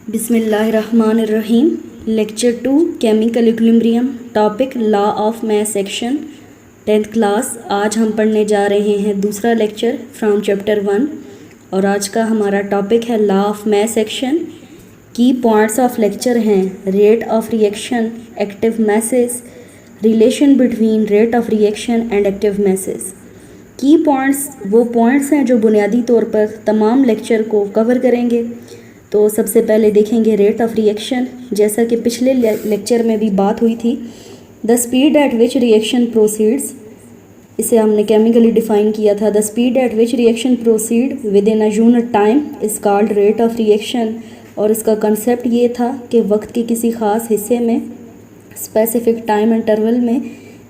बिस्मिल्लाहिर्रहमानिर्रहीम। Lecture 2 chemical equilibrium, topic law of mass section, 10th class. आज हम पढ़ने जा रहे हैं दूसरा लेक्चर फ्रॉम चैप्टर 1 और आज का हमारा टॉपिक है लॉ ऑफ मास सेक्शन। की पॉइंट्स ऑफ लेक्चर हैं rate of reaction, active message, relation between rate of reaction and active message. की पॉइंट्स वो पॉइंट्स हैं जो बुनियादी तौर पर तमाम लेक्चर को कवर करेंगे। तो सबसे पहले देखेंगे रेट ऑफ रिएक्शन। जैसा कि पिछले लेक्चर में भी बात हुई थी, the speed at which reaction proceeds, इसे हमने केमिकली डिफाइन किया था। The speed at which reaction proceed with in a unit time is called rate of reaction. और इसका कंसेप्ट ये था कि वक्त के किसी ख़ास हिस्से में स्पेसिफिक टाइम इंटरवल में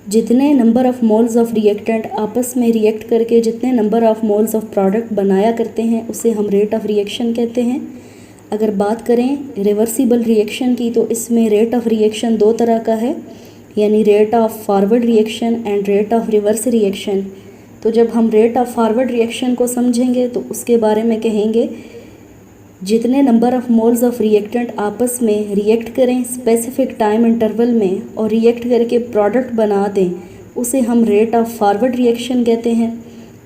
जितने number of moles of reactant आपस में रिएक्ट करके जितने number of moles of product बनाया करते हैं उसे हम रेट ऑफ रिएक्शन कहते हैं। अगर बात करें रिवर्सिबल रिएक्शन की तो इसमें रेट ऑफ रिएक्शन दो तरह का है, यानी rate of forward reaction and rate of reverse reaction. तो जब हम रेट ऑफ फॉरवर्ड रिएक्शन को समझेंगे तो उसके बारे में कहेंगे जितने number of moles of reactant आपस में रिएक्ट करें स्पेसिफिक टाइम इंटरवल में और रिएक्ट करके प्रोडक्ट बना दें उसे हम रेट ऑफ फॉरवर्ड रिएक्शन कहते हैं।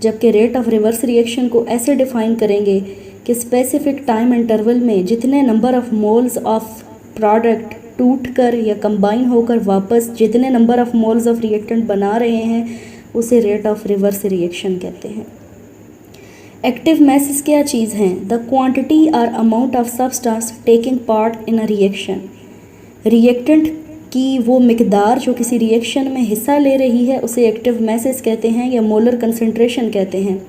जबकि रेट ऑफ रिवर्स रिएक्शन को ऐसे डिफ़ाइन करेंगे कि स्पेसिफिक टाइम इंटरवल में जितने number of moles of product टूट कर या कंबाइन होकर वापस जितने number of moles of reactant बना रहे हैं उसे रेट ऑफ रिवर्स रिएक्शन कहते हैं। एक्टिव मैसेज क्या चीज़ हैं? द क्वांटिटी और amount of substance taking part in a reaction. Reactant की वो मिकदार जो किसी रिएक्शन में हिस्सा ले रही है उसे एक्टिव मैसेज कहते हैं या मोलर कंसंट्रेशन कहते हैं।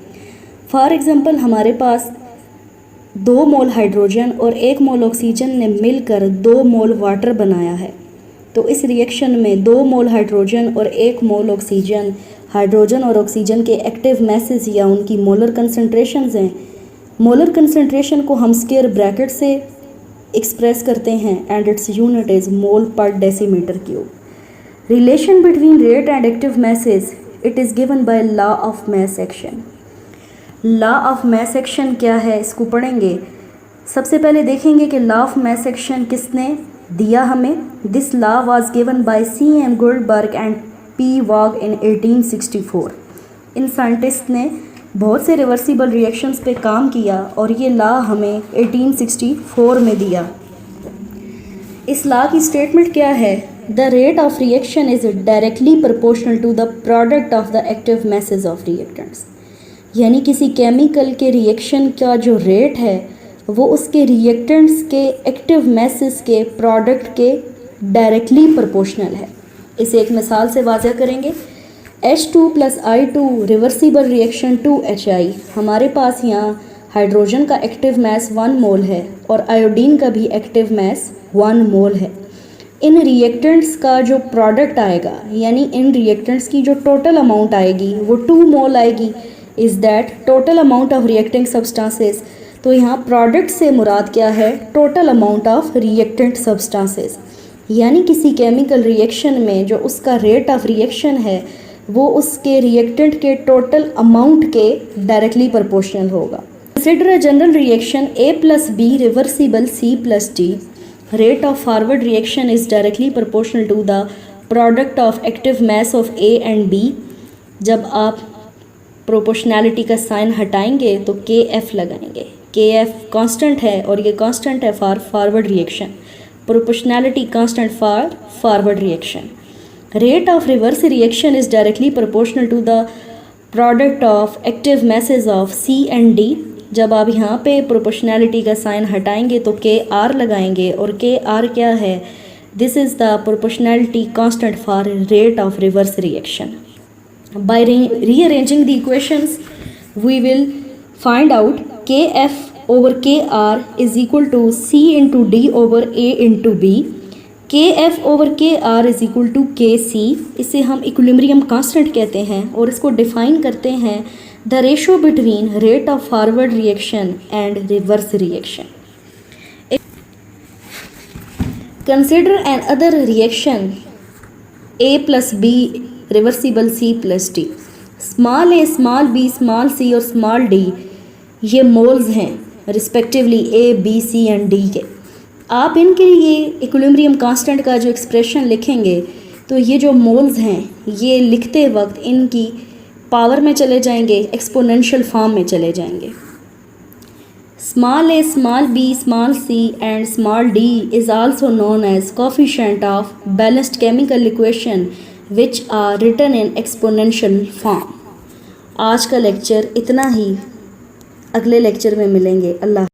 फॉर एग्ज़ाम्पल, हमारे पास 2 मोल हाइड्रोजन और 1 मोल ऑक्सीजन ने मिलकर 2 मोल वाटर बनाया है। तो इस रिएक्शन में 2 मोल हाइड्रोजन और 1 मोल ऑक्सीजन, हाइड्रोजन और ऑक्सीजन के एक्टिव मैसेज या उनकी मोलर कंसंट्रेशंस हैं। मोलर कंसंट्रेशन को हम स्क्वायर ब्रैकेट से एक्सप्रेस करते हैं एंड इट्स यूनिट इज़ मोल पर decimetre cube. Relation between rate and active message, it is given by law of mass section. Law of mass section क्या है इसको पढ़ेंगे। सबसे पहले देखेंगे कि लॉ ऑफ मास सेक्शन किसने दिया हमें। This law was given by C.M. Guldberg and P. Waage in 1864। इन साइंटिस्ट ने बहुत से रिवर्सिबल रिएक्शंस पे काम किया और ये लॉ हमें 1864 में दिया। इस लॉ की स्टेटमेंट क्या है? The rate of reaction is directly proportional to the product of the active masses of reactants. यानी किसी केमिकल के रिएक्शन का जो रेट है वो उसके रिएक्टेंट्स के एक्टिव मैसेज के प्रोडक्ट के डायरेक्टली प्रोपोर्शनल है। इसे एक मिसाल से वाज़ह करेंगे। H2 + I2 reversible reaction 2HI। हमारे पास यहाँ हाइड्रोजन का एक्टिव मैस 1 मोल है और आयोडीन का भी एक्टिव मैस 1 मोल है। इन रिएक्टेंट्स का जो प्रोडक्ट आएगा यानी इन रिएक्टेंट्स की जो टोटल अमाउंट आएगी वो 2 मोल आएगी। Is that total amount of reacting substances. तो यहाँ प्रोडक्ट से मुराद क्या है? Total amount of reactant substances. यानी किसी केमिकल रिएक्शन में जो उसका रेट ऑफ रिएक्शन है वो उसके रिएक्टेंट के टोटल अमाउंट के डायरेक्टली प्रोपोर्शनल होगा। Consider a general reaction A + B reversible C + D। Rate of forward reaction is directly proportional to the product of active mass of A and B। जब आप proportionality का sign हटाएंगे तो KF लगाएंगे। KF constant है और ये constant है for forward reaction. Proportionality constant for forward reaction. Rate of reverse reaction is directly proportional to the product of active masses of C and D। जब आप यहाँ पे प्रोपोर्शनैलिटी का साइन हटाएंगे तो KR लगाएंगे और KR क्या है? This is the proportionality constant for rate of reverse reaction. By rearranging the equations, we will find out Kf over Kr is equal to C into D over A into B. Kf over Kr is equal to Kc। इसे हम equilibrium constant कहते हैं और इसको define करते हैं the ratio between rate of forward reaction and reverse reaction. Consider N other reaction A + B reversible C + D। Small a, small b, small c और small d ये मोल्स हैं respectively A, B, C and D के। आप इनके लिए equilibrium constant का जो expression लिखेंगे तो ये जो मोल्स हैं ये लिखते वक्त इनकी पावर में चले जाएंगे, एक्सपोनेंशियल फॉर्म में चले जाएंगे। Small a, small b, small c and small d is also known as coefficient of balanced chemical equation which are written in exponential form। आज का लेक्चर इतना ही, अगले लेक्चर में मिलेंगे। अल्लाह।